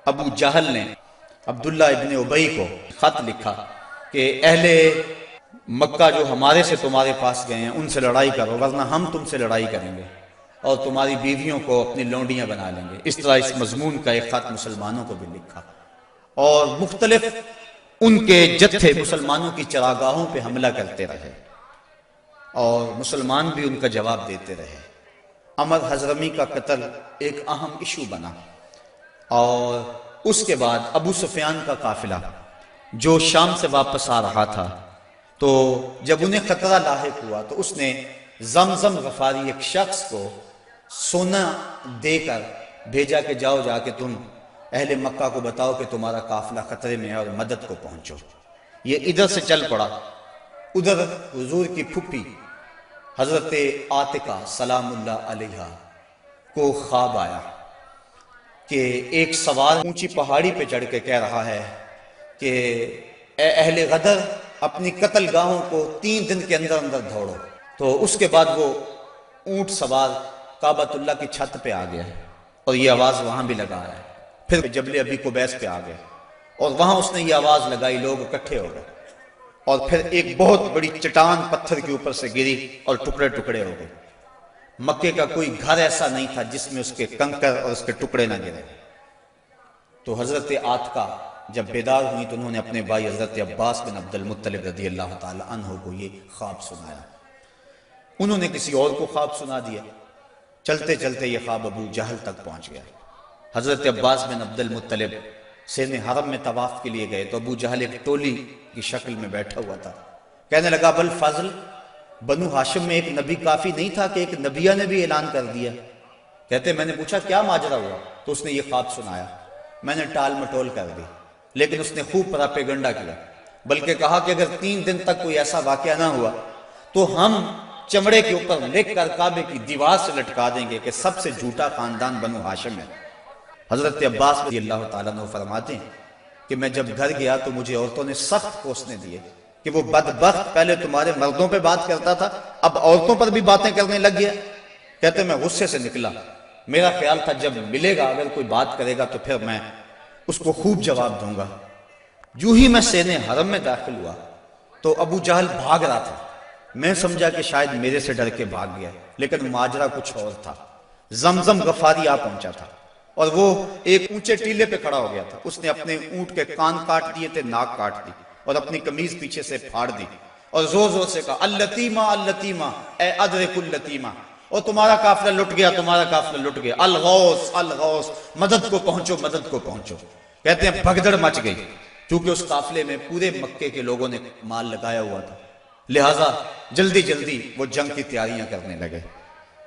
ابو جہل نے عبداللہ ابن ابی کو خط لکھا کہ اہل مکہ جو ہمارے سے تمہارے پاس گئے ہیں ان سے لڑائی کرو، ورنہ ہم تم سے لڑائی کریں گے اور تمہاری بیویوں کو اپنی لونڈیاں بنا لیں گے۔ اس طرح اس مضمون کا ایک خط مسلمانوں کو بھی لکھا، اور مختلف ان کے جتھے مسلمانوں کی چراگاہوں پہ حملہ کرتے رہے اور مسلمان بھی ان کا جواب دیتے رہے۔ عمر حضرمی کا قتل ایک اہم ایشو بنا، اور اس کے بعد ابو سفیان کا قافلہ جو شام سے واپس آ رہا تھا، تو جب انہیں خطرہ لاحق ہوا تو اس نے زمزم غفاری ایک شخص کو سونا دے کر بھیجا کہ جاؤ جا کے تم اہل مکہ کو بتاؤ کہ تمہارا قافلہ خطرے میں ہے اور مدد کو پہنچو۔ یہ ادھر سے چل پڑا، ادھر حضور کی پھپھی حضرت عاتقہ سلام اللہ علیہا کو خواب آیا کہ ایک سوار اونچی پہاڑی پہ چڑھ کے کہہ رہا ہے کہ اے اہل غدر، اپنی قتل گاہوں کو 3 دن کے اندر اندر دوڑو۔ تو اس کے بعد وہ اونٹ سوار کعبۃ اللہ کی چھت پہ آ گیا اور یہ آواز وہاں بھی لگا ہے، پھر جبل ابی قبیس پہ آ گئے اور وہاں اس نے یہ آواز لگائی، لوگ اکٹھے ہو گئے اور پھر ایک بہت بڑی چٹان پتھر کے اوپر سے گری اور ٹکڑے ٹکڑے ہو گئے۔ مکے کا کوئی گھر ایسا نہیں تھا جس میں اس کے کنکر اور اس کے ٹکڑے نہ گرے۔ تو حضرت عاتقہ جب بیدار ہوئی تو انہوں نے اپنے بھائی حضرت عباس بن عبد المطلب رضی اللہ تعالی عنہ کو یہ خواب سنایا۔ انہوں نے کسی اور کو خواب سنا دیا، چلتے چلتے یہ خواب ابو جہل تک پہنچ گیا۔ حضرت عباس بن عبد المطلب سین حرم میں طواف کے لیے گئے تو ابو جہل ایک ٹولی کی شکل میں بیٹھا ہوا تھا، کہنے لگا بل فضل، بنو ہاشم میں ایک نبی کافی نہیں تھا کہ ایک نبیہ نے بھی اعلان کر دیا؟ کہتے میں نے پوچھا کیا ماجرا ہوا؟ تو اس نے یہ خواب سنایا۔ میں نے ٹال مٹول کر دی، لیکن اس نے خوب پراپیگنڈا کیا، بلکہ کہا کہ اگر 3 دن تک کوئی ایسا واقعہ نہ ہوا تو ہم چمڑے کے اوپر لکھ کر کعبے کی دیوار سے لٹکا دیں گے کہ سب سے جھوٹا خاندان بنو ہاشم ہے۔ حضرت عباس رضی اللہ تعالیٰ عنہ فرماتے ہیں کہ میں جب گھر گیا تو مجھے عورتوں نے سخت کوسنے دیے کہ وہ بدبخت پہلے تمہارے مردوں پہ بات کرتا تھا، اب عورتوں پر بھی باتیں کرنے لگ گیا۔ کہتے میں غصے سے نکلا، میرا خیال تھا جب ملے گا اگر کوئی بات کرے گا تو پھر میں اس کو خوب جواب دوں گا۔ جو ہی میں سین حرم میں داخل ہوا تو ابو جہل بھاگ رہا تھا، میں سمجھا کہ شاید میرے سے ڈر کے بھاگ گیا، لیکن ماجرا کچھ اور تھا۔ زمزم غفاری آ پہنچا تھا اور وہ ایک اونچے ٹیلے پہ کھڑا ہو گیا تھا۔ اس نے اپنے اونٹ کے کان کاٹ دیے تھے، ناک کاٹ دی اور اپنی قمیض پیچھے سے پھاڑ دی اور زور زور سے کہا اللتیمہ اللتیمہ، اے ادرک اللتیمہ، اور تمہارا قافلہ لٹ گیا، تمہارا قافلہ لٹ گیا، الغوث الغوث، مدد کو پہنچو مدد کو پہنچو۔ کہتے ہیں بھگدڑ مچ گئی، کیونکہ اس قافلے میں پورے مکے کے لوگوں نے مال لگایا ہوا تھا، لہٰذا جلدی جلدی وہ جنگ کی تیاریاں کرنے لگے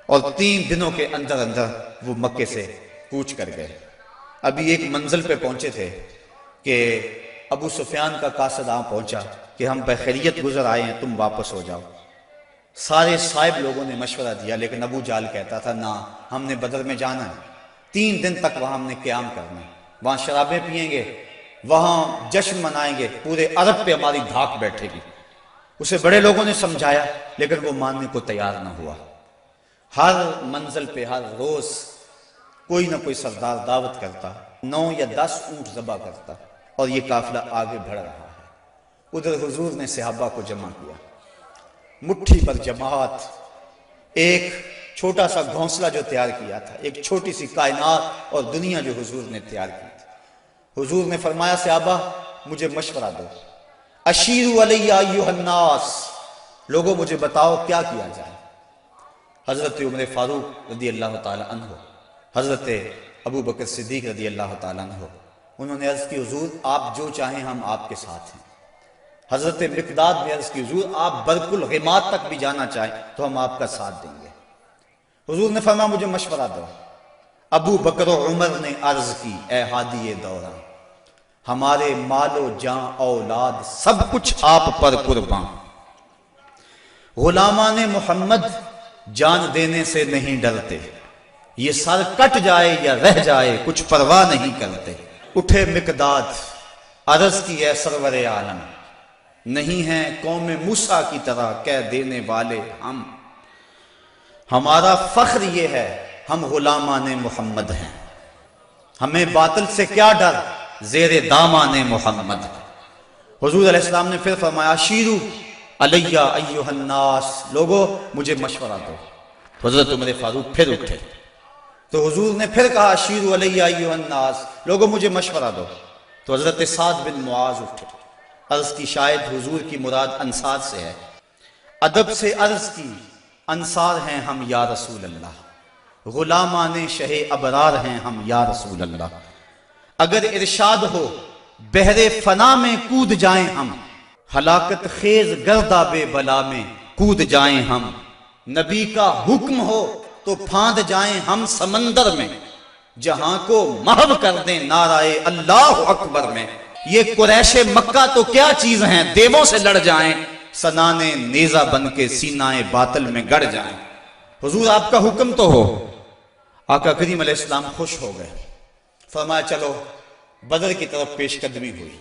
اور 3 دنوں کے اندر اندر وہ مکے سے کوچ کر گئے۔ ابھی ایک منزل پہ پہنچے تھے کہ ابو سفیان کا قاصد پہنچا کہ ہم بخیریت گزر آئے ہیں، تم واپس ہو جاؤ۔ سارے صاحب لوگوں نے مشورہ دیا، لیکن ابو جہل کہتا تھا نہ، ہم نے بدر میں جانا ہے، 3 دن تک وہاں ہم نے قیام کرنا ہے، وہاں شرابیں پئیں گے، وہاں جشن منائیں گے، پورے عرب پہ ہماری دھاک بیٹھے گی۔ اسے بڑے لوگوں نے سمجھایا لیکن وہ ماننے کو تیار نہ ہوا۔ ہر منزل پہ ہر روز کوئی نہ کوئی سردار دعوت کرتا، 9 یا 10 اونٹ ذبح کرتا اور یہ قافلہ آگے بڑھ رہا ہے۔ ادھر حضور نے صحابہ کو جمع کیا، مٹھی پر جماعت، ایک چھوٹا سا گھونسلہ جو تیار کیا تھا، ایک چھوٹی سی کائنات اور دنیا جو حضور نے تیار کی تھی۔ حضور نے فرمایا صحابہ مجھے مشورہ دو، اشیروا علی ایھا الناس، لوگوں مجھے بتاؤ کیا کیا جائے۔ حضرت عمر فاروق رضی اللہ تعالی عنہ، حضرت ابو بکر صدیق رضی اللہ تعالیٰ عنہ، انہوں نے عرض کی حضور آپ جو چاہیں ہم آپ کے ساتھ ہیں۔ حضرت مقداد نے عرض کی حضور آپ برق الغماد تک بھی جانا چاہیں تو ہم آپ کا ساتھ دیں گے۔ حضور نے فرمایا مجھے مشورہ دو۔ ابو بکر و عمر نے عرض کی اے ہادی دورہ، ہمارے مال و جان اولاد سب کچھ آپ پر قربان، غلامان محمد جان دینے سے نہیں ڈرتے، یہ سر کٹ جائے یا رہ جائے کچھ پرواہ نہیں کرتے۔ اٹھے مقداد، عرض کی اے سرور عالم، نہیں ہیں قوم موسیٰ کی طرح کہہ دینے والے ہم، ہمارا فخر یہ ہے ہم غلامان محمد ہیں۔ ہمیں باطل سے کیا ڈر، زیر دامان محمد۔ حضور علیہ السلام نے پھر فرمایا شیرو علیہ ایہا الناس، لوگو مجھے مشورہ دو۔ حضرت عمر فاروق پھر اٹھے تو حضور نے پھر کہا شیرو علیہ ایہا الناس، لوگو مجھے مشورہ دو۔ تو حضرت سعد بن معاذ اٹھے، عرض کی شاید حضور کی مراد انصار سے ہے، ادب سے عرض کی انصار ہیں ہم یا رسول اللہ، غلامان شہ ابرار ہیں ہم یا رسول اللہ، اگر ارشاد ہو بحر فنا میں کود جائیں ہم، ہلاکت خیز گرداب بلا میں کود جائیں ہم، نبی کا حکم ہو تو پھاند جائیں ہم سمندر میں، جہاں کو محو کر دیں نعرہ اللہ اکبر میں۔ یہ قریش مکہ تو کیا چیز ہیں، دیووں سے لڑ جائیں، سنانے نیزہ بن کے سینہ باطل میں گڑ جائیں۔ حضور آپ کا حکم تو ہو۔ آقا کریم علیہ السلام خوش ہو گئے، فرمایا چلو۔ بدر کی طرف پیش قدمی ہوئی،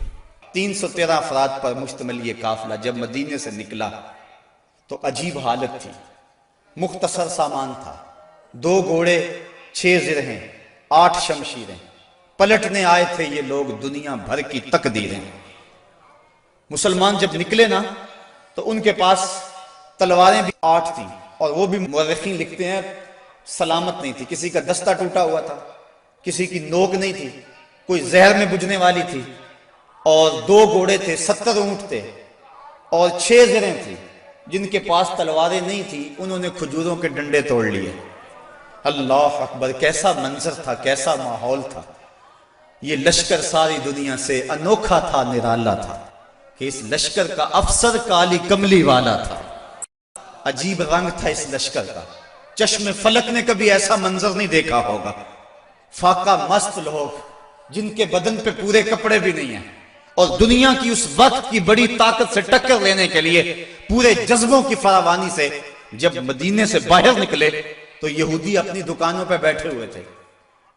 313 افراد پر مشتمل یہ قافلہ جب مدینے سے نکلا تو عجیب حالت تھی، مختصر سامان تھا، 2 گھوڑے، 6 زرہیں، 8 شمشیریں، پلٹنے آئے تھے یہ لوگ دنیا بھر کی تقدیریں۔ مسلمان جب نکلے نا تو ان کے پاس تلواریں بھی 8 تھیں، اور وہ بھی مورخین لکھتے ہیں سلامت نہیں تھی، کسی کا دستہ ٹوٹا ہوا تھا، کسی کی نوک نہیں تھی، کوئی زہر میں بجھنے والی تھی، اور 2 گھوڑے تھے، 70 اونٹ تھے، اور 6 زریں تھی۔ جن کے پاس تلواریں نہیں تھی انہوں نے کھجوروں کے ڈنڈے توڑ لیے۔ اللہ اکبر، کیسا منظر تھا، کیسا ماحول تھا۔ یہ لشکر ساری دنیا سے انوکھا تھا، نرالا تھا، کہ اس لشکر کا افسر کالی کملی والا تھا۔ عجیب رنگ تھا اس لشکر کا، چشم فلک نے کبھی ایسا منظر نہیں دیکھا ہوگا۔ فاقہ مست لوگ جن کے بدن پہ پورے کپڑے بھی نہیں ہیں، اور دنیا کی اس وقت کی بڑی طاقت سے ٹکر لینے کے لیے پورے جذبوں کی فراوانی سے جب مدینے سے باہر نکلے تو یہودی اپنی دکانوں پہ بیٹھے ہوئے تھے۔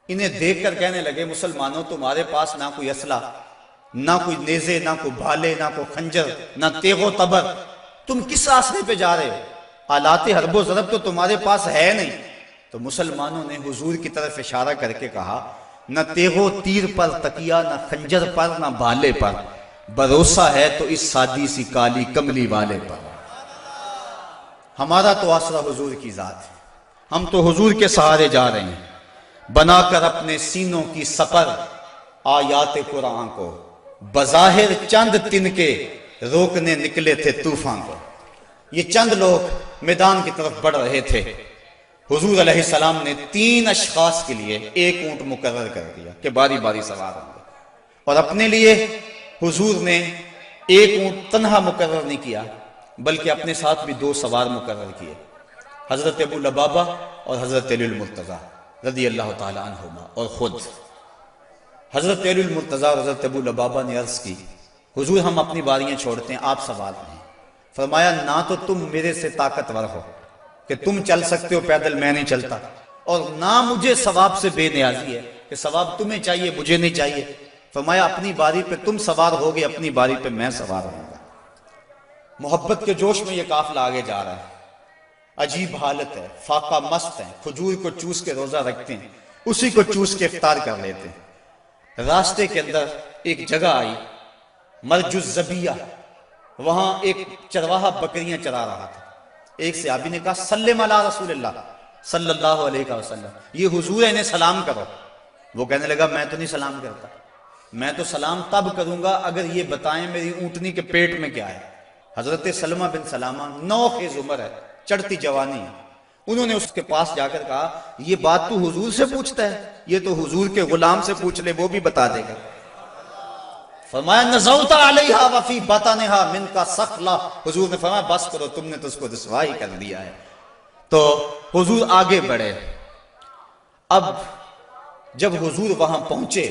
انہیں دیکھ کر کہنے لگے مسلمانوں تمہارے پاس نہ کوئی اسلحہ، نہ کوئی نیزے، نہ کوئی بھالے، نہ کوئی خنجر، نہ تیغ و تبر، تم کس راستے پہ جا رہے ہو؟ آلات حرب و ضرب تو تمہارے پاس ہے نہیں۔ تو مسلمانوں نے حضور کی طرف اشارہ کر کے کہا نہ تیغ و تیر پر تکیہ، نہ خنجر پر، نہ بھالے پر، بھروسہ ہے تو اس سادی سی کالی کملی والے پر۔ ہمارا تو آسرا حضور کی ذات ہے، ہم تو حضور کے سہارے جا رہے ہیں، بنا کر اپنے سینوں کی سپر آیات قرآن کو، بظاہر چند تن کے روکنے نکلے تھے طوفان کو۔ یہ چند لوگ میدان کی طرف بڑھ رہے تھے، حضور علیہ السلام نے 3 اشخاص کے لیے 1 اونٹ مقرر کر دیا کہ باری باری سوار ہوں گے، اور اپنے لیے حضور نے 1 اونٹ تنہا مقرر نہیں کیا بلکہ اپنے ساتھ بھی 2 سوار مقرر کیے، حضرت ابو لبابہ اور حضرت علی المرتضیٰ رضی اللہ تعالی عنہما۔ اور خود حضرت علی المرتضیٰ اور حضرت ابو لبابہ نے عرض کی حضور ہم اپنی باریاں چھوڑتے ہیں، آپ سوار ہیں۔ فرمایا نہ تو تم میرے سے طاقتور ہو کہ تم چل سکتے ہو پیدل، میں نہیں چلتا، اور نہ مجھے ثواب سے بے نیازی ہے کہ ثواب تمہیں چاہیے مجھے نہیں چاہیے۔ فرمایا اپنی باری پہ تم سوار ہوگے، اپنی باری پہ میں سوار ہوں گا۔ محبت کے جوش میں یہ قافلہ آگے جا رہا ہے، عجیب حالت ہے، فاقہ مست ہیں، کھجور کو چوس کے روزہ رکھتے ہیں، اسی کو چوس کے افطار کر لیتے ہیں۔ راستے کے اندر ایک جگہ آئی مرج الزبیہ، وہاں ایک چرواہا بکریاں چرا رہا تھا۔ ایک صحابی نے کہا سلم علی رسول اللہ صلی اللہ علیہ وسلم، یہ حضور ہے انہیں سلام کرو۔ وہ کہنے لگا میں تو نہیں سلام کرتا، میں تو سلام تب کروں گا اگر یہ بتائیں میری اونٹنی کے پیٹ میں کیا ہے۔ حضرت سلمہ بن سلامہ 9 خیز عمر ہے، چڑھتی جوانی ہے، انہوں نے اس کے پاس جا کر کہا یہ بات تو حضور سے پوچھتا ہے، یہ تو حضور کے غلام سے پوچھ لے وہ بھی بتا دے گا۔ فرمایا نزوت علیہا وفی بطنہا من کا سخلا، حضور نے فرمایا بس کرو تم نے تو اس کو رسوائی کر دیا ہے۔ تو حضور آگے بڑھے۔ اب جب حضور وہاں پہنچے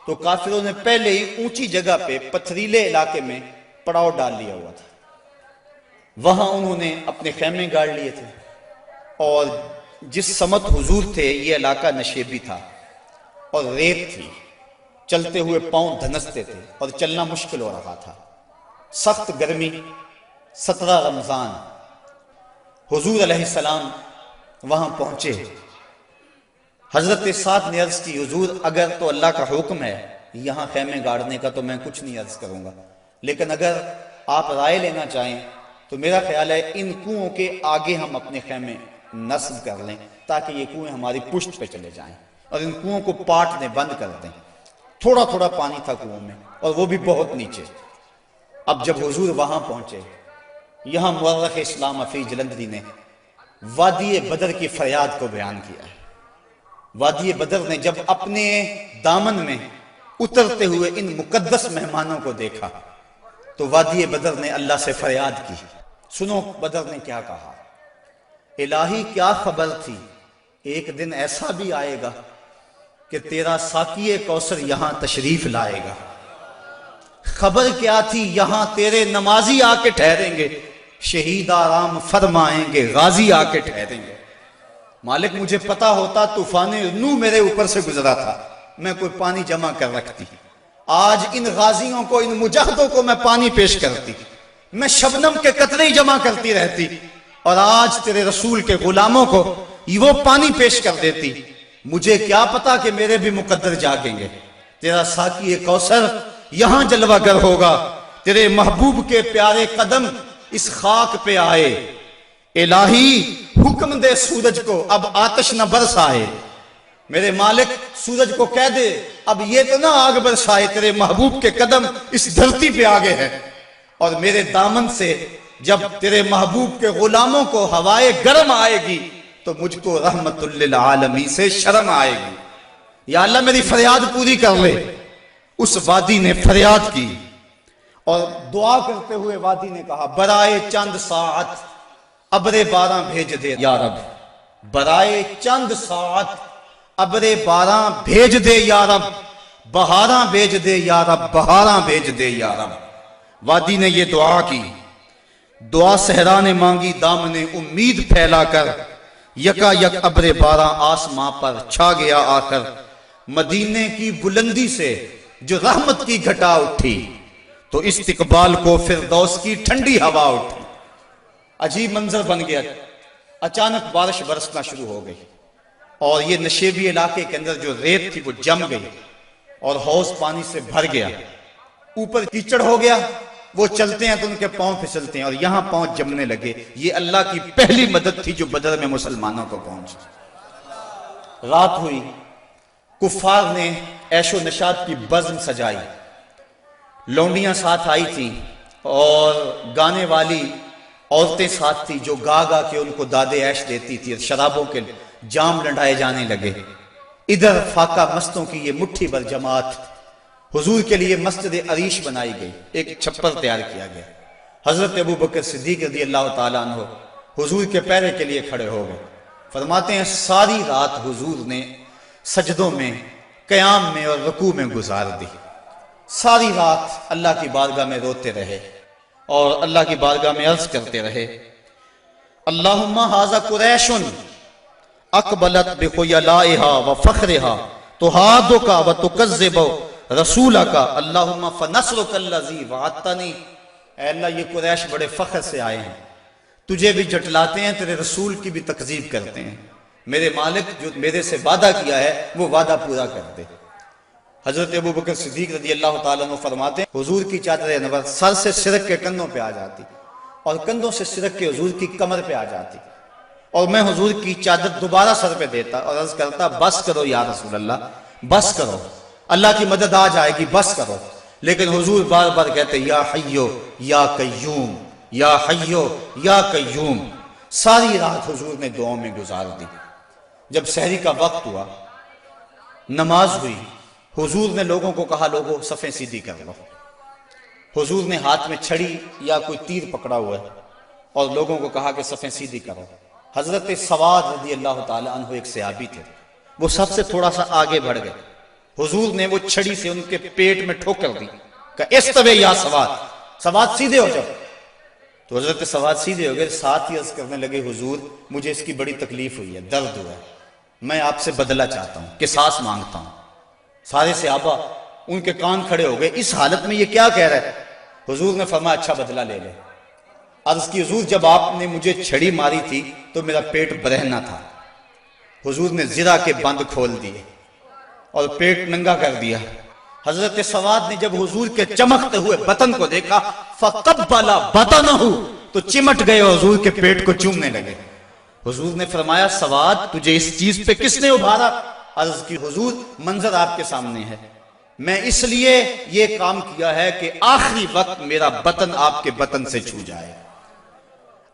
تو کافروں نے پہلے ہی اونچی جگہ پہ پتھریلے علاقے میں پڑاؤ ڈال لیا ہوا تھا، وہاں انہوں نے اپنے خیمے گاڑ لیے تھے، اور جس سمت حضور تھے یہ علاقہ نشیبی تھا اور ریت تھی، چلتے ہوئے پاؤں دھنستے تھے اور چلنا مشکل ہو رہا تھا، سخت گرمی، 17 رمضان۔ حضور علیہ السلام وہاں پہنچے، حضرت سعد نے عرض کی حضور اگر تو اللہ کا حکم ہے یہاں خیمے گاڑنے کا تو میں کچھ نہیں عرض کروں گا، لیکن اگر آپ رائے لینا چاہیں تو میرا خیال ہے ان کنوؤں کے آگے ہم اپنے خیمے نصب کر لیں تاکہ یہ کنویں ہماری پشت پہ چلے جائیں، اور ان کنوؤں کو پاٹ دیں، بند کر دیں۔ تھوڑا تھوڑا پانی تھا کنووں میں اور وہ بھی بہت نیچے۔ اب جب حضور وہاں پہنچے، یہاں مورخ اسلام حفیظ جلندری نے وادی بدر کی فریاد کو بیان کیا ہے۔ وادی بدر نے جب اپنے دامن میں اترتے ہوئے ان مقدس مہمانوں کو دیکھا تو وادی بدر نے اللہ سے فریاد کی۔ سنو بدر نے کیا کہا، الہی کیا خبر تھی، ایک دن ایسا بھی آئے گا کہ تیرا ساقی کوثر یہاں تشریف لائے گا۔ خبر کیا تھی، یہاں تیرے نمازی آ کے ٹھہریں گے، شہید آرام فرمائیں گے، غازی آ کے ٹھہریں گے۔ مالک مجھے پتا ہوتا طوفان نوح میرے اوپر سے گزرا تھا، میں کوئی پانی جمع کر رکھتی، آج ان غازیوں کو، ان مجاہدوں کو میں پانی پیش کرتی، میں شبنم کے قطرے جمع کرتی رہتی، اور آج تیرے رسول کے غلاموں کو وہ پانی پیش کر دیتی۔ مجھے کیا پتا کہ میرے بھی مقدر جاگیں گے۔ تیرا ساقی کوثر یہاں جلوہ گر ہوگا، تیرے محبوب کے پیارے قدم اس خاک پہ آئے، الہی حکم دے سورج کو اب آتش نہ برسائے۔ میرے مالک سورج کو کہہ دے اب یہ تو نہ آگ برسائے، تیرے محبوب کے قدم اس دھرتی پہ آگے ہیں، اور میرے دامن سے جب تیرے محبوب کے غلاموں کو ہوائے گرم آئے گی تو مجھ کو رحمت للعالمین سے شرم آئے گی۔ یا اللہ میری فریاد پوری کر لے۔ اس وادی نے فریاد کی اور دعا کرتے ہوئے وادی نے کہا، برائے چند ساعت ابر باراں بھیج دے یا رب، برائے چند ساعت ابر باراں بھیج دے یا رب، بہاراں بھیج دے یا رب، بہاراں بھیج دے یا رب۔ وادی نے یہ دعا کی، دعا صحرا نے مانگی دامن امید پھیلا کر، یکا یک ابر باراں آسماں پر چھا گیا آ کر، مدینے کی بلندی سے جو رحمت کی گھٹا اٹھی تو استقبال کو فردوس کی ٹھنڈی ہوا اٹھی۔ عجیب منظر بن گیا، اچانک بارش برسنا شروع ہو گئی اور یہ نشیبی علاقے کے اندر جو ریت تھی وہ جم گئی اور حوض پانی سے بھر گیا، اوپر کیچڑ ہو گیا، وہ چلتے ہیں تو ان کے پاؤں پھسلتے ہیں اور یہاں پاؤں جمنے لگے۔ یہ اللہ کی پہلی مدد تھی جو بدر میں مسلمانوں کو پہنچی۔ رات ہوئی، کفار نے عیش و نشاط کی بزم سجائی، لونڈیاں ساتھ آئی تھیں اور گانے والی عورتیں ساتھ تھی جو گا گا کے ان کو داد عیش دیتی تھی، شرابوں کے جام لنڈائے جانے لگے۔ ادھر فاقہ مستوں کی یہ مٹھی بھر جماعت، حضور کے لیے مسجد عریش بنائی گئی، ایک چھپر تیار کیا گیا۔ حضرت ابوبکر صدیق رضی اللہ تعالیٰ عنہ حضور کے پیرے کے لیے کھڑے ہو گئے۔ فرماتے ہیں ساری رات حضور نے سجدوں میں، قیام میں اور رکوع میں گزار دی۔ ساری رات اللہ کی بارگاہ میں روتے رہے اور اللہ کی بارگاہ میں عرض کرتے رہے، اللہم ھذا قریش اقبلت بخیلائھا وفخرھا تحادک وتکذب رسولک اللہم فنصرک الذی وعدتنی۔ اے اللہ یہ قریش بڑے فخر سے آئے ہیں، تجھے بھی جھٹلاتے ہیں، تیرے رسول کی بھی تکذیب کرتے ہیں، میرے مالک جو میرے سے وعدہ کیا ہے وہ وعدہ پورا کر دے۔ حضرت ابوبکر صدیق رضی اللہ تعالیٰ عنہ فرماتے ہیں حضور کی چادر انور سر سے سرک کے کندھوں پہ آ جاتی اور کندھوں سے سرک کے حضور کی کمر پہ آ جاتی، اور میں حضور کی چادر دوبارہ سر پہ دیتا اور عرض کرتا بس کرو یا رسول اللہ، بس کرو، اللہ کی مدد آ جائے گی، بس کرو۔ لیکن حضور بار بار کہتے یا حیو یا قیوم، یا حیو یا قیوم۔ ساری رات حضور نے دعاؤں میں گزار دی۔ جب سحری کا وقت ہوا، نماز ہوئی، حضور نے لوگوں کو کہا لوگوں صفیں سیدھی کر لو۔ حضور نے ہاتھ میں چھڑی یا کوئی تیر پکڑا ہوا ہے اور لوگوں کو کہا کہ صفیں سیدھی کرو۔ حضرت سواد رضی اللہ تعالی عنہ ایک صحابی تھے، وہ سب سے تھوڑا سا آگے بڑھ گئے۔ حضور نے وہ چھڑی سے ان کے پیٹ میں ٹھوکر دی کہ استوے یا سواد، سواد سیدھے ہو جاؤ۔ تو حضرت سواد سیدھے ہو گئے، ساتھ ہی عرض کرنے لگے حضور مجھے اس کی بڑی تکلیف ہوئی ہے، درد ہوا ہے، میں آپ سے بدلہ چاہتا ہوں، قصاص مانگتا ہوں۔ سارے صحابہ ان کے کان کھڑے ہو گئے، اس حالت میں یہ کیا کہہ رہا ہے؟ حضور نے فرمایا اچھا بدلہ لے لے۔ عرض کی حضور جب آپ نے مجھے چھڑی ماری تھی تو میرا پیٹ برہنہ تھا۔ حضور نے زرہ کے بند کھول دیے اور پیٹ ننگا کر دیا. حضرت سواد نے جب حضور کے چمکتے ہوئے بطن کو دیکھا فقبل بطنہ، تو چمٹ گئے اور حضور کے پیٹ کو چومنے لگے. حضور نے فرمایا سواد تجھے اس چیز پہ کس نے ابھارا؟ عرض کی حضور منظر آپ کے سامنے ہے، میں اس لیے یہ کام کیا ہے کہ آخری وقت میرا بطن آپ کے بطن سے چھو جائے.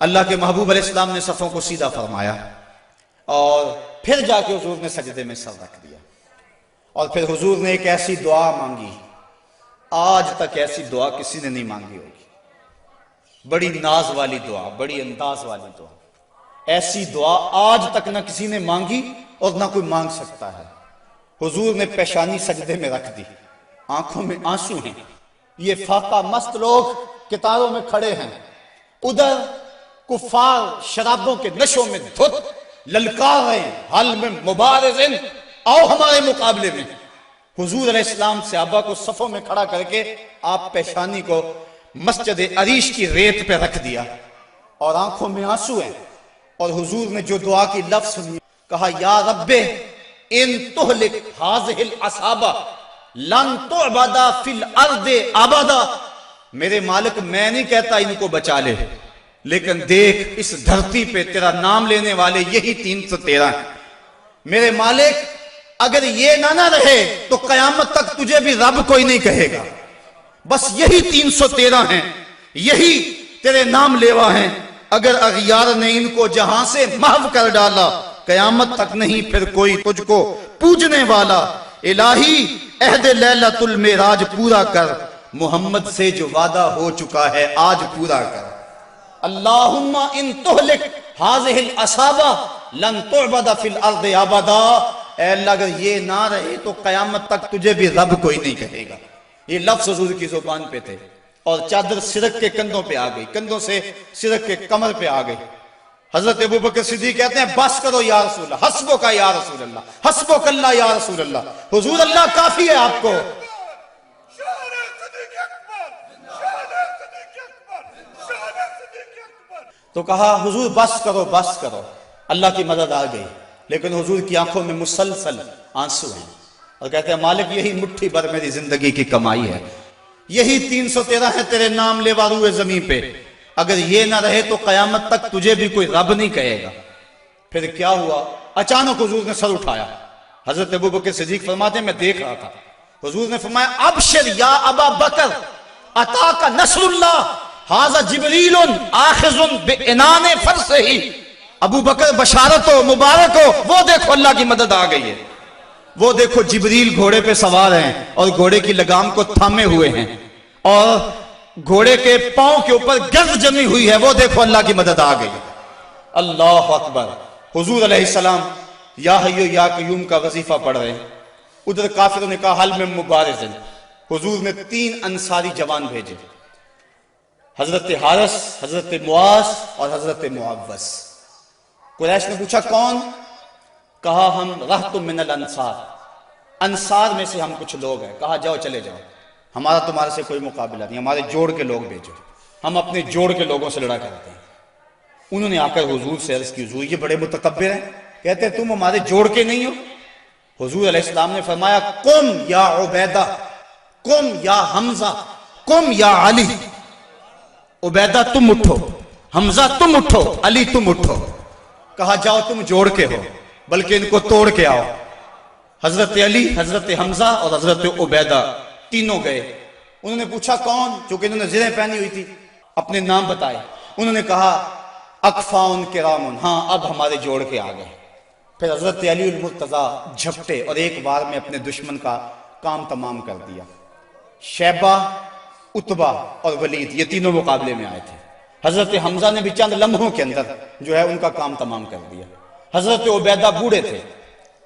اللہ کے محبوب علیہ السلام نے صفوں کو سیدھا فرمایا اور پھر جا کے حضور نے سجدے میں سر رکھ دیا اور پھر حضور نے ایک ایسی دعا مانگی، آج تک ایسی دعا کسی نے نہیں مانگی ہوگی. بڑی ناز والی دعا، بڑی انداز والی دعا. ایسی دعا آج تک نہ کسی نے مانگی اور نہ کوئی مانگ سکتا ہے. حضور نے پیشانی سجدے میں رکھ دی، آنکھوں میں آنسو ہیں. یہ فاقہ مست لوگ کتاروں میں کھڑے ہیں، ادھر کفار شرابوں کے نشوں میں دھت للکار رہے ہیں، حل میں مبارزن، آؤ ہمارے مقابلے میں. حضور علیہ السلام صحابہ کو صفوں میں کھڑا کر کے آپ پیشانی کو مسجد عریش کی ریت پہ رکھ دیا اور آنکھوں میں آنسو ہیں. اور حضور نے جو دعا کی لفظ سنی، کہا یا رب ان تہلک ہذہ العصابہ لن تعبد فی الارض ابدا. میرے مالک میں نہیں کہتا ان کو بچا لے، لیکن دیکھ اس دھرتی پہ تیرا نام لینے والے یہی 313 ہیں. میرے مالک اگر یہ نہ رہے تو قیامت تک تجھے بھی رب کوئی نہیں کہے گا. بس یہی 313 ہیں، یہی تیرے نام لیوا ہیں. اگر اغیار نے ان کو جہاں سے محو کر ڈالا قیامت تک نہیں پھر کوئی تجھ کو پوجنے والا. الہی عہد لیلۃ المعراج پورا کر، محمد سے جو وعدہ ہو چکا ہے آج پورا کر. اللہم ان تہلک ہذہ العصابہ لن تعبد فی الارض ابدا. اے اللہ اگر یہ نہ رہے تو قیامت تک تجھے بھی رب کوئی نہیں کہے گا. یہ لفظ حضور کی زبان پہ تھے اور چادر سرک کے کندھوں پہ آ گئی، کندھوں سے سرک کے کمر پہ آ گئی. حضرت ابوبکر صدیق کہتے ہیں بس کرو یا رسول اللہ، حسبک یا رسول اللہ، حسبک اللہ یا رسول اللہ. حضور اللہ کافی ہے آپ کو. تو کہا حضور بس کرو بس کرو. اللہ کی مدد آ گئی، لیکن حضور کی آنکھوں میں مسلسل آنسو ہیں اور کہتے ہیں مالک یہی مٹھی بھر میری زندگی کی کمائی ہے، یہی 313 ہے تیرے نام لیوا روئے زمین پہ. اگر یہ نہ رہے تو قیامت تک تجھے بھی کوئی رب نہیں کہے گا. پھر کیا ہوا؟ اچانک حضور نے سر اٹھایا. حضرت ابوبکر صدیق فرماتے ہیں میں دیکھ رہا تھا، حضور نے فرمایا ابشر یا ابا بکر اتاک نصر اللہ ھذا جبریل آخذ بعنان فرسہ. ابو بکر بشارت ہو، مبارک ہو، وہ دیکھو اللہ کی مدد آ گئی ہے. وہ دیکھو جبریل گھوڑے پہ سوار ہیں اور گھوڑے کی لگام کو تھامے ہوئے ہیں اور گھوڑے کے پاؤں کے اوپر گرد جمی ہوئی ہے. وہ دیکھو اللہ کی مدد آ گئی. اللہ اکبر. حضور علیہ السلام یا حیو یا قیوم کا وظیفہ پڑھ رہے ہیں. ادھر کافروں نے کہا حل میں مبارز. حضور نے 3 انصاری جوان بھیجے، حضرت حارث، حضرت معاذ اور حضرت معوذ. قریش نے پوچھا کون؟ کہا ہم رہت من الانصار، انصار میں سے ہم کچھ لوگ ہیں. کہا جاؤ چلے جاؤ، ہمارا تمہارے سے کوئی مقابلہ نہیں، ہمارے جوڑ کے لوگ بھیجو، ہم اپنے جوڑ کے لوگوں سے لڑا کرتے ہیں. انہوں نے آ کر حضور سے عرض کی حضور یہ بڑے متکبر ہیں، کہتے ہیں تم ہمارے جوڑ کے نہیں ہو. حضور علیہ السلام نے فرمایا قم یا عبیدہ، قم یا حمزہ، قم یا علی. عبیدہ تم اٹھو، حمزہ تم اٹھو، علی تم اٹھو. کہا جاؤ تم جوڑ کے ہو بلکہ ان کو توڑ کے آؤ. حضرت علی، حضرت حمزہ اور حضرت عبیدہ تینوں گئے. انہوں نے پوچھا کون؟ چونکہ انہوں نے زرہیں پہنی ہوئی تھی، اپنے نام بتائے. انہوں نے کہا اکفاؤن کرامن، ہاں اب ہمارے جوڑ کے آ گئے. پھر حضرت علی المرتضیٰ جھپٹے اور ایک بار میں اپنے دشمن کا کام تمام کر دیا. شیبہ، عتبہ اور ولید یہ تینوں مقابلے میں آئے تھے. حضرت حمزہ نے بھی چند لمحوں کے اندر جو ہے ان کا کام تمام کر دیا. حضرت عبیدہ بوڑھے تھے،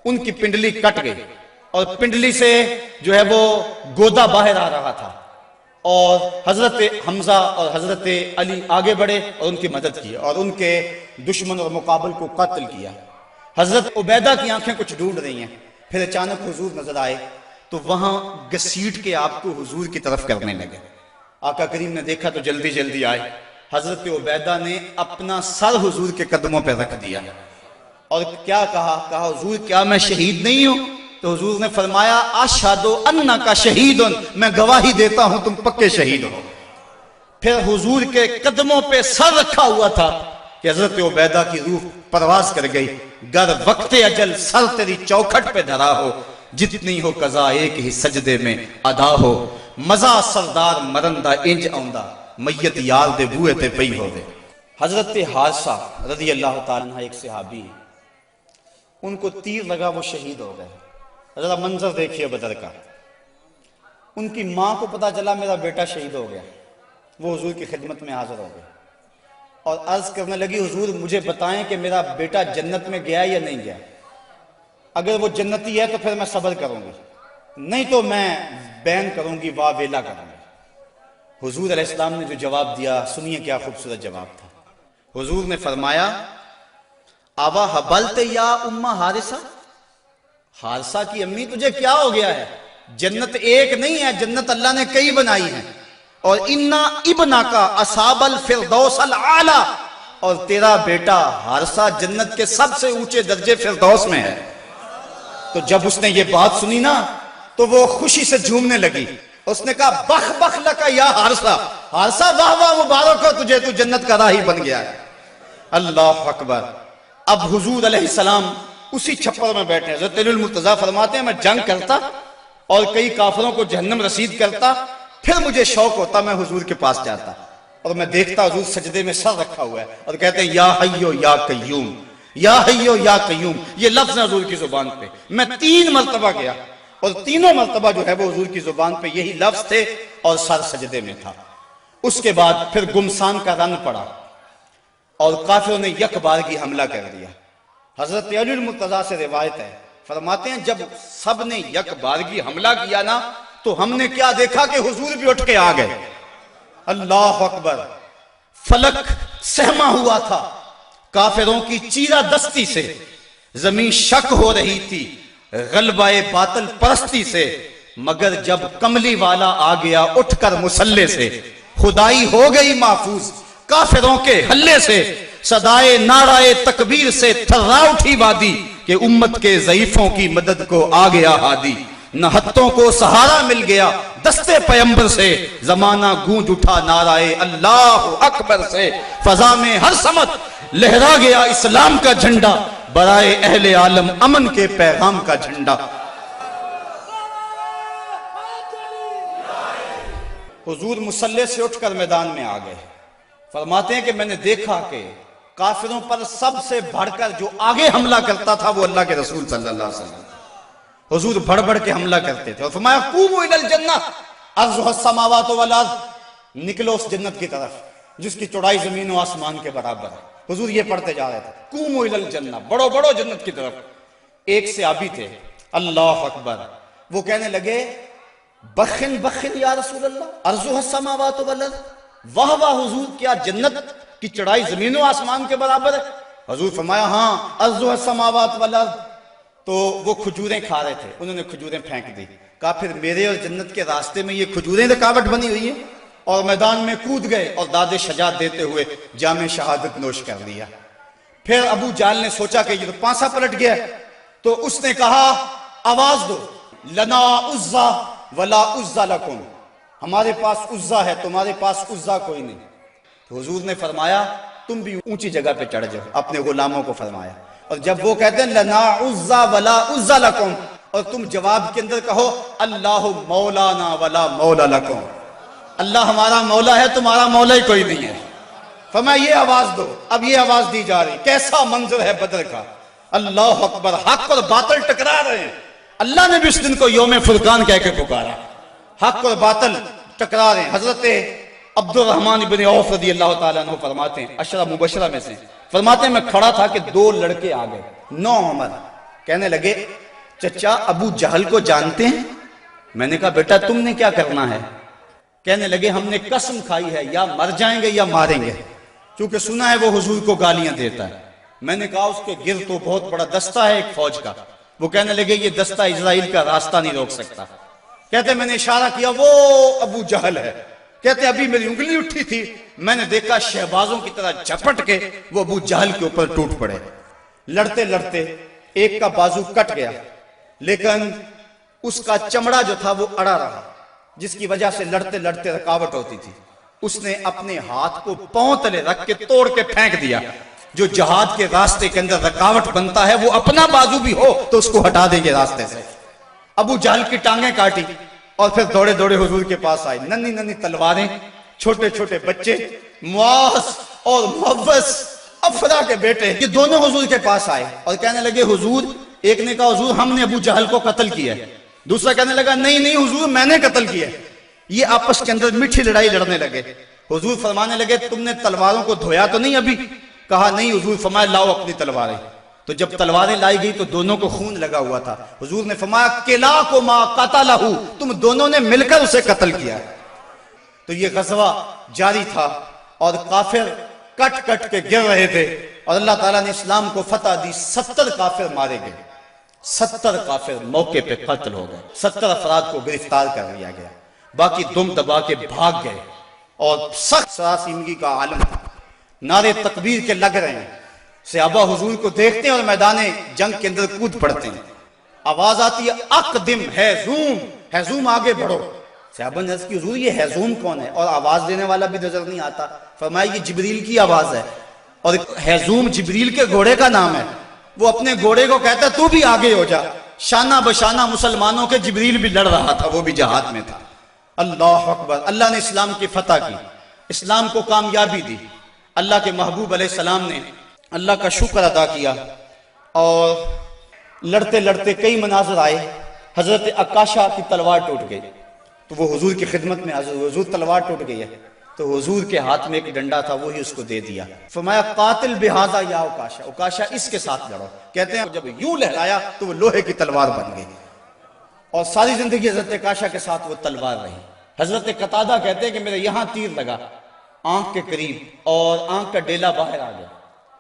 ان کی پنڈلی کٹ گئی اور پنڈلی سے جو ہے وہ گودا باہر آ رہا تھا اور حضرت حمزہ اور حضرت علی آگے بڑھے اور ان کی مدد کی اور ان کے دشمن اور مقابل کو قتل کیا. حضرت عبیدہ کی آنکھیں کچھ ڈھونڈ رہی ہیں. پھر اچانک حضور نظر آئے تو وہاں گھسیٹ کے آپ کو حضور کی طرف کرنے لگے. آقا کریم نے دیکھا تو جلدی جلدی آئے. حضرت عبیدہ نے اپنا سر حضور کے قدموں پہ رکھ دیا اور کیا کہا حضور کیا میں شہید نہیں ہوں؟ تو حضور نے فرمایا اشہدو انکا شہید، میں گواہی دیتا ہوں تم پکے شہید ہو۔ پھر حضور کے قدموں پہ سر رکھا ہوا تھا کہ حضرت عبیدہ کی روح پرواز کر گئی، گر وقت اجل سر تیری چوکھٹ پہ دھرا ہو، جتنی ہو قضا ایک ہی سجدے میں ادا ہو، مزہ سردار مرندہ انج آؤندہ، میت یار دے بوئے تے پئی ہو دے۔ حضرت حارثہ رضی اللہ تعالیٰ عنہ ایک صحابی ہیں، ان کو تیر لگا، وہ شہید ہو گئے۔ ذرا منظر دیکھیے بدر کا۔ ان کی ماں کو پتا چلا میرا بیٹا شہید ہو گیا، وہ حضور کی خدمت میں حاضر ہو گئے اور عرض کرنے لگی حضور مجھے بتائیں کہ میرا بیٹا جنت میں گیا یا نہیں گیا، اگر وہ جنتی ہے تو پھر میں صبر کروں گی، نہیں تو میں بین کروں گی، واہ ویلا کروں گی۔ حضور علیہ السلام نے جو جواب دیا سنیے کیا خوبصورت جواب تھا۔ حضور نے فرمایا آوا حبلت یا امہ حارثہ، حارثہ کی امی تجھے کیا ہو گیا ہے؟ جنت ایک نہیں ہے، جنت اللہ نے کئی بنائی ہیں، اور انا ابنا کا اصحاب الفردوس الاعلی، اور تیرا بیٹا حارثہ جنت کے سب سے اونچے درجے فردوس میں ہے۔ تو جب اس نے یہ بات سنی نا تو وہ خوشی سے جھومنے لگی، اس نے کہا بخ بخ لکا یا حارثہ، حارثہ واہ واہ مبارک ہو تجھے، تو جنت کا راہی بن گیا ہے۔ اللہ اکبر۔ اب حضور علیہ السلام اسی چھپر میں بیٹھے ہیں۔ حضرت علی المرتضیٰ فرماتے ہیں میں جنگ کرتا اور کئی کافروں کو جہنم رسید کرتا، پھر مجھے شوق ہوتا میں حضور کے پاس جاتا اور میں دیکھتا حضور سجدے میں سر رکھا ہوا ہے اور کہتے ہیں یا حیو یا قیوم، یا حیو یا قیوم، یہ لفظ ہے حضور کی زبان پہ۔ میں 3 مرتبہ گیا اور تینوں مرتبہ جو ہے وہ حضور کی زبان پہ یہی لفظ تھے اور سر سجدے میں تھا۔ اس کے بعد پھر گمسان کا رن پڑا اور کافروں نے یک بارگی حملہ کر دیا۔ حضرت علی المرتضیٰ سے روایت ہے، فرماتے ہیں جب سب نے یک بارگی حملہ کیا نا تو ہم نے کیا دیکھا کہ حضور بھی اٹھ کے آ گئے۔ اللہ اکبر۔ فلک سہما ہوا تھا کافروں کی چیرہ دستی سے، زمین شک ہو رہی تھی غلبہ باطل پرستی سے، مگر جب کملی والا آ گیا اٹھ کر مسلح سے، خدائی ہو گئی محفوظ کافروں کے حلے سے، صدائے نعرہ تکبیر سے تھرا اٹھی وادی کہ امت کے ضعیفوں کی مدد کو آ گیا ہادی، نہتوں کو سہارا مل گیا دستے پیمبر سے، زمانہ گونج اٹھا نعرہ اللہ اکبر سے، فضا میں ہر سمت لہرا گیا اسلام کا جھنڈا، برائے اہل عالم امن کے پیغام کا جھنڈا۔ حضور مسلح سے اٹھ کر میدان میں آ گئے۔ فرماتے ہیں کہ میں نے دیکھا کہ کافروں پر سب سے بڑھ کر جو آگے حملہ کرتا تھا وہ اللہ کے رسول صلی اللہ علیہ وسلم۔ حضور بڑھ بڑھ کے حملہ کرتے تھے اور فرمایا قوموا الی الجنہ عرضها السماوات والارض، نکلو اس جنت کی طرف جس کی چوڑائی زمین و آسمان کے برابر ہے۔ حضور یہ پڑھتے جا رہے تھے قوموا الی الجنہ، بڑھو بڑھو جنت کی طرف۔ ایک صحابی تھے اللہ اکبر، وہ کہنے لگے بخن بخن یا رسول اللہ عرضها السماوات والارض، واہ واہ حضور کیا جنت کی چڑھائی زمین و آسمان کے برابر ہے؟ حضور فرمایا ہاں عرضها السماوات والارض۔ تو وہ کھجوریں کھا رہے تھے، انہوں نے کھجوریں پھینک دی، کہا پھر میرے اور جنت کے راستے میں یہ کھجوریں رکاوٹ بنی ہوئی ہیں، اور میدان میں کود گئے اور داد شجاعت دیتے ہوئے جام شہادت نوش کر لیا۔ پھر ابو جہل نے سوچا کہ یہ تو پانسا پلٹ گیا، تو اس نے کہا آواز دو لنا عزا ولا عزا لکم، ہمارے پاس عزا ہے تمہارے پاس عزا کوئی نہیں۔ تو حضور نے فرمایا تم بھی اونچی جگہ پہ چڑھ جاؤ، اپنے غلاموں کو فرمایا، اور جب وہ کہتے ہیں لنا عزا ولا عزا لکم، اور تم جواب کے اندر کہو اللہ مولانا ولا مولا لکم، اللہ ہمارا مولا ہے تمہارا مولا ہی کوئی نہیں ہے۔ فرمایا یہ آواز دو، اب یہ آواز دی جا رہی، کیسا منظر ہے بدر کا، اللہ اکبر، حق اور باطل ٹکرا رہے ہیں۔ اللہ نے بھی اس دن کو یوم فرقان کہہ کے پکارا، حق اور باطل ٹکرا رہے ہیں۔ حضرت عبد الرحمن بن عوف رضی اللہ تعالیٰ عنہ فرماتے ہیں، عشرہ مبشرہ میں سے فرماتے ہیں میں کھڑا تھا کہ 2 لڑکے آ گئے، 9 عمر، کہنے لگے چچا ابو جہل کو جانتے ہیں؟ میں نے کہا بیٹا تم نے کیا کرنا ہے؟ کہنے لگے ہم نے قسم کھائی ہے یا مر جائیں گے یا ماریں گے، کیونکہ سنا ہے وہ حضور کو گالیاں دیتا ہے۔ میں نے کہا اس کے گرد تو بہت بڑا دستہ ہے ایک فوج کا۔ وہ کہنے لگے یہ دستہ اسرائیل کا راستہ نہیں روک سکتا۔ کہتے میں نے اشارہ کیا وہ ابو جہل ہے۔ کہتے ابھی میری انگلی اٹھی تھی، میں نے دیکھا شہبازوں کی طرح جھپٹ کے وہ ابو جہل کے اوپر ٹوٹ پڑے۔ لڑتے لڑتے ایک کا بازو کٹ گیا، لیکن اس کا چمڑا جو تھا وہ اڑا رہا، جس کی وجہ سے لڑتے لڑتے رکاوٹ ہوتی تھی۔ اس نے اپنے ہاتھ کو پاؤں تلے رکھ کے توڑ کے پھینک دیا۔ جو جہاد کے راستے کے اندر رکاوٹ بنتا ہے وہ اپنا بازو بھی ہو تو اس کو ہٹا دیں گے راستے سے۔ ابو جہل کی ٹانگیں کاٹی اور پھر دوڑے دوڑے حضور کے پاس آئے، ننھی ننھی تلواریں، چھوٹے چھوٹے بچے، معاذ اور محوذ افرا کے بیٹے، یہ دونوں حضور کے پاس آئے اور کہنے لگے حضور، ایک نے کہا حضور ہم نے ابو جہل کو قتل کیا ہے، دوسرا کہنے لگا نہیں نہیں حضور میں نے قتل کیا ہے۔ یہ آپس کے اندر میٹھی لڑائی لڑنے لگے۔ حضور فرمانے لگے تم نے تلواروں کو دھویا تو نہیں ابھی؟ کہا نہیں حضور۔ فرمایا لاؤ اپنی تلواریں۔ تو جب تلواریں لائی گئی تو دونوں کو خون لگا ہوا تھا۔ حضور نے فرمایا کلاکما قتلہ، تم دونوں نے مل کر اسے قتل کیا۔ تو یہ غزوہ جاری تھا اور کافر کٹ کٹ کے گر رہے تھے اور اللہ تعالیٰ نے اسلام کو فتح دی۔ 70 کافر مارے گئے، 70 کافر موقع پہ قتل ہو گئے، 70 افراد کو گرفتار کر لیا گیا، باقی دم دبا کے بھاگ گئے۔ اور سخت سراسیمگی کا عالم تھا، نعرے تکبیر کے لگ رہے ہیں، صحابہ حضور کو دیکھتے ہیں اور میدان جنگ کے اندر کود پڑتے ہیں۔ آواز آتی ہے اقدم ہیزوم، ہیزوم آگے بڑھو۔ صحابہ نے عرض کی حضور یہ ہیزوم کون ہے؟ اور آواز دینے والا بھی نظر نہیں آتا۔ فرمایا یہ جبریل کی آواز ہے، اور ہیزوم جبریل کے گھوڑے کا نام ہے۔ وہ اپنے گھوڑے کو کہتا ہے تو بھی آگے ہو جا۔ شانہ بشانہ مسلمانوں کے جبریل بھی لڑ رہا تھا، وہ بھی جہاد میں تھا۔ اللہ اکبر۔ اللہ نے اسلام کی فتح کی، اسلام کو کامیابی دی۔ اللہ کے محبوب علیہ السلام نے اللہ کا شکر ادا کیا اور لڑتے لڑتے کئی مناظر آئے۔ حضرت عکاشہ کی تلوار ٹوٹ گئی تو وہ حضور کی خدمت میں حاضر ہوئے، حضور تلوار ٹوٹ گئی ہے، تو حضور کے ہاتھ میں ایک ڈنڈا تھا وہی اس کو دے دیا۔ فرمایا قاتل بہذا یا عکاشہ، عکاشہ اس کے ساتھ لڑو۔ کہتے ہیں جب یوں لہرایا تو وہ لوہے کی تلوار بن گئی اور ساری زندگی حضرت عکاشہ کے ساتھ وہ تلوار رہی۔ حضرت قتادہ کہتے ہیں کہ میرے یہاں تیر لگا آنکھ کے قریب اور آنکھ کا ڈیلا باہر آ گیا۔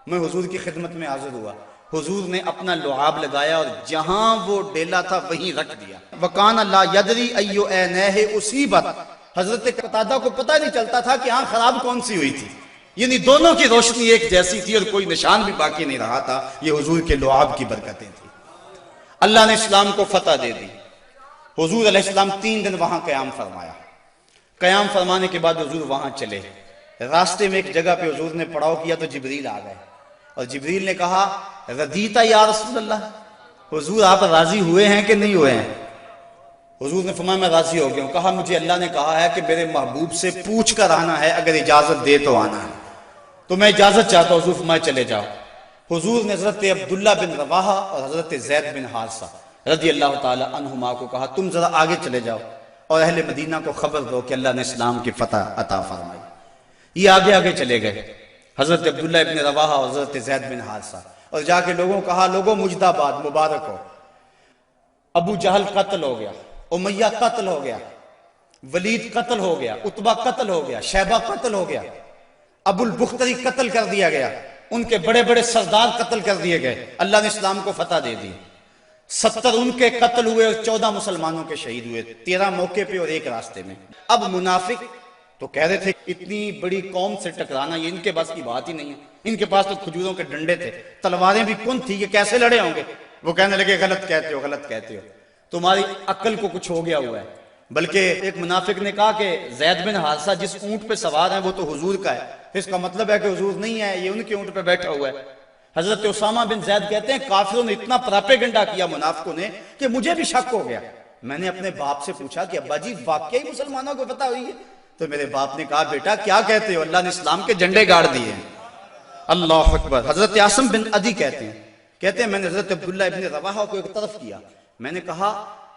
میں حضور کی خدمت میں حاضر ہوا، حضور نے اپنا لعاب لگایا اور جہاں وہ ڈیلا تھا وہیں رکھ دیا۔ وَقَانَ لَا يَدْرِي أَيُّ عَيْنَيْهِ أُصِيبَتْ، حضرت قتادہ کو پتہ نہیں چلتا تھا کہ آنکھ خراب کون سی ہوئی تھی، یعنی دونوں کی روشنی ایک جیسی تھی اور کوئی نشان بھی باقی نہیں رہا تھا۔ یہ حضور کے لعاب کی برکتیں تھیں۔ اللہ نے اسلام کو فتح دے دی۔ حضور علیہ السلام 3 دن وہاں قیام فرمایا۔ قیام فرمانے کے بعد حضور وہاں چلے، راستے میں ایک جگہ پہ حضور نے پڑاؤ کیا تو جبریل آ گئے اور جبریل نے کہا رضیتا یا رسول اللہ، حضور آپ راضی ہوئے ہیں کہ نہیں ہوئے ہیں؟ حضور نے فرمایا میں راضی ہو گیا ہوں۔ کہا مجھے اللہ نے کہا ہے کہ میرے محبوب سے پوچھ کر آنا ہے، اگر اجازت دے تو آنا ہے، تو میں اجازت چاہتا ہوں۔ حضور فرمایا چلے جاؤ۔ حضور نے حضرت عبداللہ بن رواحہ اور حضرت زید بن حارثہ رضی اللہ تعالی عنہما کو کہا تم ذرا آگے چلے جاؤ اور اہل مدینہ کو خبر دو کہ اللہ نے اسلام کی فتح عطا فرمائی۔ یہ آگے آگے چلے گئے، حضرت عبداللہ ابن رواحہ اور حضرت زید بن حارثہ، اور جا کے لوگوں کو کہا لوگوں مجدہ باد، مبارک ہو، ابو جہل قتل ہو گیا، امیہ قتل ہو گیا، ولید قتل ہو گیا، عتبہ قتل ہو گیا، شیبہ قتل ہو گیا، ابو البختری قتل کر دیا گیا، ان کے بڑے بڑے سردار قتل کر دیے گئے۔ اللہ نے اسلام کو فتح دے دی۔ 70 ان کے قتل ہوئے اور 14 مسلمانوں کے شہید ہوئے، 13 موقع پہ اور 1 راستے میں۔ اب منافق تو کہہ رہے تھے اتنی بڑی قوم سے ٹکرانا یہ ان کے پاس کی بات ہی نہیں ہے، ان کے پاس تو کھجوروں کے ڈنڈے تھے، تلواریں بھی کن تھی، یہ کیسے لڑے ہوں گے؟ وہ کہنے لگے غلط کہتے ہو، غلط کہتے ہو، تمہاری عقل کو کچھ ہو گیا ہوا ہے۔ بلکہ ایک منافق نے کہا کہ زید بن حارثہ جس اونٹ پہ سوار ہیں وہ تو حضور کا ہے، اس کا مطلب ہے کہ حضور نہیں ہے، یہ ان کے اونٹ پہ بیٹھا ہوا ہے۔ حضرت اسامہ بن زید کہتے ہیں کافروں نے اتنا پراپیگنڈا کیا منافقوں نے کہ مجھے بھی شک ہو گیا۔ میں نے اپنے باپ سے پوچھا کہ ابا جی واقعی مسلمانوں کو پتہ ہوئی ہے؟ تو میرے باپ نے کہا بیٹا کیا کہتے ہو، اللہ نے اسلام کے جھنڈے گاڑ دیے ہیں۔ اللہ اکبر۔ حضرت عاصم بن عدی کہتے ہیں میں نے حضرت عبداللہ ابن رواحہ کو ایک طرف کیا، میں نے کہا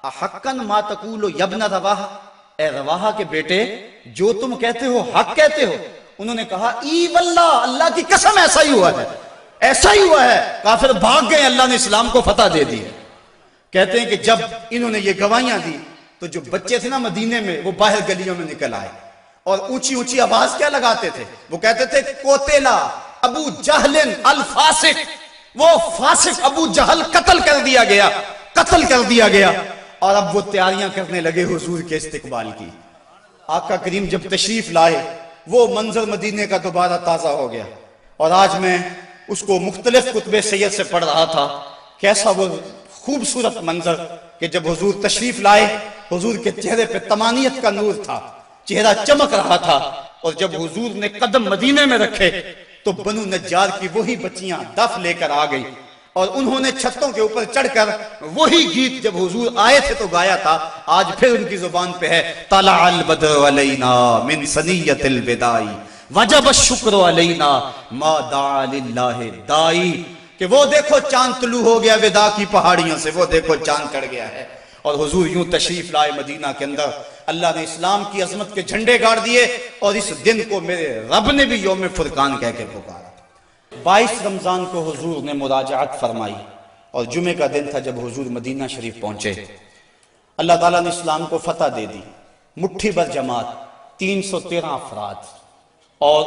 احقن ما تقول یا ابن رواحہ، اے رواحہ کے بیٹے جو تم کہتے ہو حق کہتے ہو؟ انہوں نے کہا ای واللہ، اللہ کی قسم ایسا ہی ہوا ہے، ایسا ہی ہوا ہے۔ کافر بھاگ گئے، اللہ نے اسلام کو فتح دے دی۔ کہتے ہیں کہ جب انہوں نے یہ گواہیاں دی تو جو بچے تھے نا مدینے میں وہ باہر گلیوں میں نکل آئے اور اونچی اونچی آواز کیا لگاتے تھے؟ وہ کہتے تھے قتل ابو جہل الفاسق، وہ فاسق ابو جہل قتل کر دیا گیا، قتل کر دیا گیا۔ اور اب وہ تیاریاں کرنے لگے حضور کے استقبال کی۔ آقا کریم جب تشریف لائے وہ منظر مدینے کا دوبارہ تازہ ہو گیا۔ اور آج میں اس کو مختلف کتب سید سے پڑھ رہا تھا. کیسا وہ خوبصورت منظر کہ جب حضور تشریف لائے، حضور کے چہرے پہ طمانیت کا نور تھا، چہرہ چمک رہا تھا. اور جب حضور نے قدم مدینے میں رکھے تو بنو نجار کی وہی بچیاں دف لے کر آ گئی اور انہوں نے چھتوں کے اوپر چڑھ کر وہی گیت جب حضور آئے تھے تو گایا تھا. آج پھر ان کی زبان پہ ہے طلع البدر علینا من ثنیۃ الوداع وجب الشکر علینا ما دعا للہ دائی، کہ وہ دیکھو چاند طلوع ہو گیا وداع کی پہاڑیوں سے، وہ دیکھو چاند چڑھ گیا ہے. اور حضور یوں تشریف لائے مدینہ کے اندر. اللہ نے اسلام کی عظمت کے جھنڈے گاڑ دیے اور اس دن کو میرے رب نے بھی یوم فرقان کہہ کے پکارا. 22 رمضان کو حضور نے مراجعت فرمائی اور جمعے کا دن تھا جب حضور مدینہ شریف پہنچے. اللہ تعالیٰ نے اسلام کو فتح دے دی. مٹھی بھر جماعت، 313 افراد، اور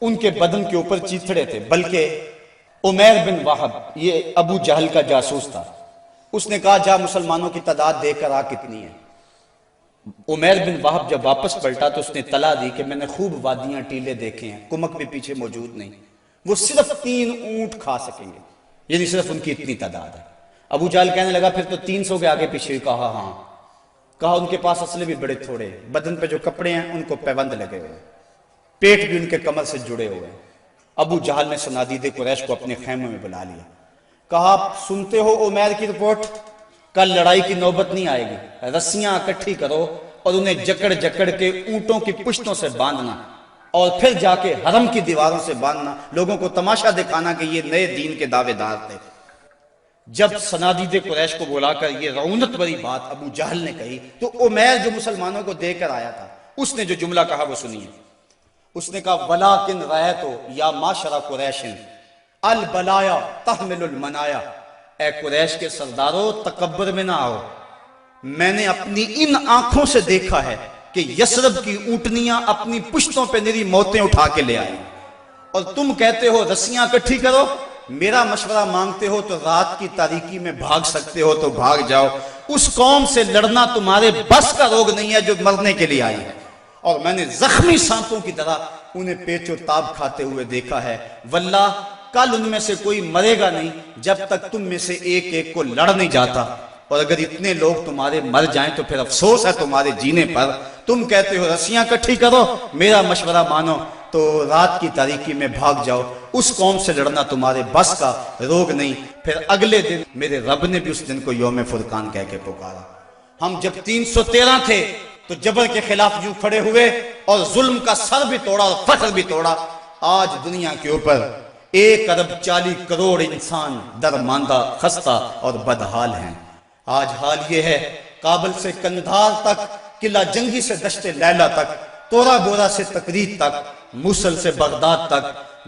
ان کے بدن کے اوپر چیتھڑے تھے. بلکہ عمیر بن وہب، یہ ابو جہل کا جاسوس تھا، اس نے کہا جا مسلمانوں کی تعداد دیکھ کر آ کتنی ہے. عمیر بن وہب جب واپس پلٹا تو اس نے اطلاع دی کہ میں نے خوب وادیاں ٹیلے دیکھے ہیں، کمک بھی پیچھے موجود نہیں، وہ صرف 3 اونٹ کھا سکیں گے، یعنی صرف ان کی اتنی تعداد ہے. ابو جہل کہنے لگا پھر تو 300 کے آگے پیچھے. کہا ہاں. کہا ان کے پاس اسلحے بھی بڑے تھوڑے، بدن پہ جو کپڑے ہیں ان کو پیوند لگے ہوئے، پیٹ بھی ان کے کمر سے جڑے ہوئے. ابو جہل نے صنادید قریش کو اپنے خیمے میں بلا لیا. کہا سنتے ہو عمیر کی رپورٹ، کل لڑائی کی نوبت نہیں آئے گی، رسیاں اکٹھی کرو اور انہیں جکڑ جکڑ کے اونٹوں کی پشتوں سے باندھنا اور پھر جا کے حرم کی دیواروں سے باندھنا، لوگوں کو تماشا دکھانا کہ یہ نئے دین کے دعوے دار تھے. جب صنادید قریش کو بلا کر یہ رعونت بری بات ابو جہل نے کہی تو عمیر جو مسلمانوں کو دے کر آیا تھا اس نے جو جملہ کہا وہ سنیے. اس نے کہا وَلَٰكِنْ رَأَيْتُ يَا مَعْشَرَ قُرَيْشٍ الْبَلَايَا تَحْمِلُ الْمَنَايَا، اے قریش کے سردارو تکبر میں نہ آؤ، میں نے اپنی ان آنکھوں سے دیکھا ہے کہ یثرب کی اونٹنیاں اپنی پشتوں پہ نری موتیں اٹھا کے لے آئی، اور تم کہتے ہو رسیاں اکٹھی کرو. میرا مشورہ مانگتے ہو تو رات کی تاریکی میں بھاگ سکتے ہو تو بھاگ جاؤ. اس قوم سے لڑنا تمہارے بس کا روگ نہیں ہے جو مرنے کے لیے آئی ہے، اور میں نے زخمی سانپوں کی طرح انہیں پیچ و تاب کھاتے ہوئے دیکھا ہے. واللہ کل ان میں سے کوئی مرے گا نہیں جب تک تم میں سے ایک ایک کو لڑ نہیں جاتا، اور اگر اتنے لوگ تمہارے مر جائیں تو پھر افسوس ہے تمہارے جینے پر. تم کہتے ہو رسیاں اکٹھی کرو، میرا مشورہ مانو تو رات کی تاریکی میں بھاگ جاؤ. اس قوم سے لڑنا تمہارے بس کا روگ نہیں. پھر اگلے دن میرے رب نے بھی اس دن کو یوم فرقان کہہ کے پکارا. ہم جب 313 تھے تو جبر کے خلاف یوں کھڑے ہوئے اور ظلم کا سر بھی توڑا اور فخر بھی توڑا. آج دنیا کے اوپر 1 ارب 40 کروڑ انسان درماندہ، خستہ اور بدحال ہیں. آج حال یہ ہے کابل سے کندھار تک، قلعہ جنگی سے دشت لیلہ تک، تورا بورا سے تکریت تک، موصل سے بغداد تک،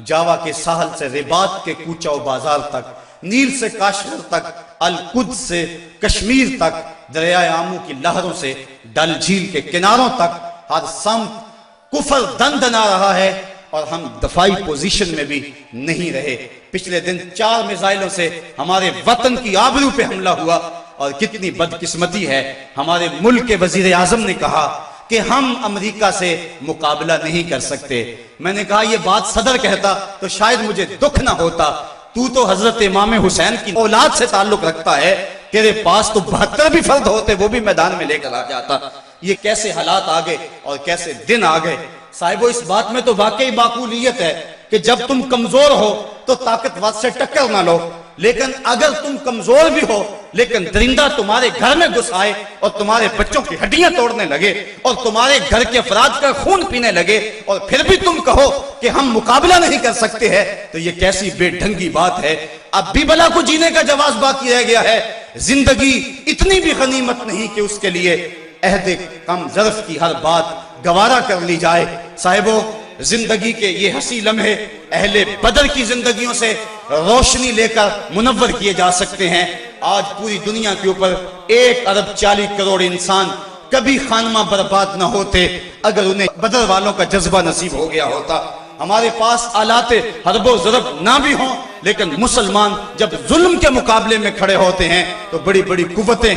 جاوا کے ساحل سے رباط کے کوچہ و بازار تک، نیل سے کاشغر تک، القدس سے کشمیر تک، دریائے آمو کی لہروں سے ڈل جھیل کے کناروں تک، ہر سمت کفر دندنا رہا ہے اور ہم دفاعی پوزیشن میں بھی نہیں رہے. پچھلے دن 4 میزائلوں سے ہمارے وطن کی آبرو پہ حملہ ہوا، اور کتنی بدقسمتی ہے ہمارے ملک کے وزیر اعظم نے کہا کہ ہم امریکہ سے مقابلہ نہیں کر سکتے. میں نے کہا یہ بات صدر کہتا تو شاید مجھے دکھ نہ ہوتا، تو حضرت امام حسین کی اولاد سے تعلق رکھتا ہے، تیرے پاس تو 72 بھی فرد ہوتے وہ بھی میدان میں لے کر آ جاتا. یہ کیسے حالات آگئے اور کیسے دن آگئے. صاحبو اس بات میں تو واقعی معقولیت ہے کہ جب تم کمزور ہو تو طاقتور سے ٹکر نہ لو، لیکن اگر تم کمزور بھی ہو لیکن درندہ تمہارے گھر میں گھس آئے اور تمہارے بچوں کی ہڈیاں توڑنے لگے اور تمہارے گھر کے افراد کا خون پینے لگے اور پھر بھی تم کہو کہ ہم مقابلہ نہیں کر سکتے ہیں، تو یہ کیسی بے ڈھنگی بات ہے. اب بھی بلا کو جینے کا جواز باقی رہ گیا ہے. زندگی اتنی بھی غنیمت نہیں کہ اس کے لیے عہد کم ظرف کی ہر بات گوارا کر لی جائے. صاحبو زندگی کے یہ حسی لمحے اہل بدر کی زندگیوں سے روشنی لے کر منور کیے جا سکتے ہیں. آج پوری دنیا کے اوپر 1 ارب 40 کروڑ انسان کبھی خانمہ برباد نہ ہوتے اگر انہیں بدر والوں کا جذبہ نصیب ہو گیا ہوتا. ہمارے پاس آلات حرب و ضرب نہ بھی ہوں لیکن مسلمان جب ظلم کے مقابلے میں کھڑے ہوتے ہیں تو بڑی بڑی قوتیں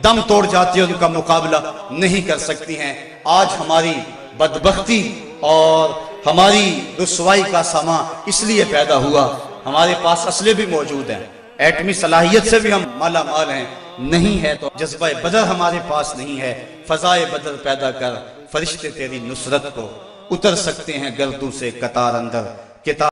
دم توڑ جاتی ہیں، ان کا مقابلہ نہیں کر سکتی ہیں. آج ہماری بدبختی اور ہماری رسوائی کا سامان اس لیے پیدا ہوا ہمارے پاس اسلحے بھی موجود ہیں، ایٹمی صلاحیت سے بھی ہم مالا مال ہیں، نہیں ہے تو جذبہ بدر ہمارے پاس نہیں ہے، فضائے بدر پیدا کر، فرشتے تیری نصرت کو اتر سکتے ہیں گردوں سے قطار اندر، کتاب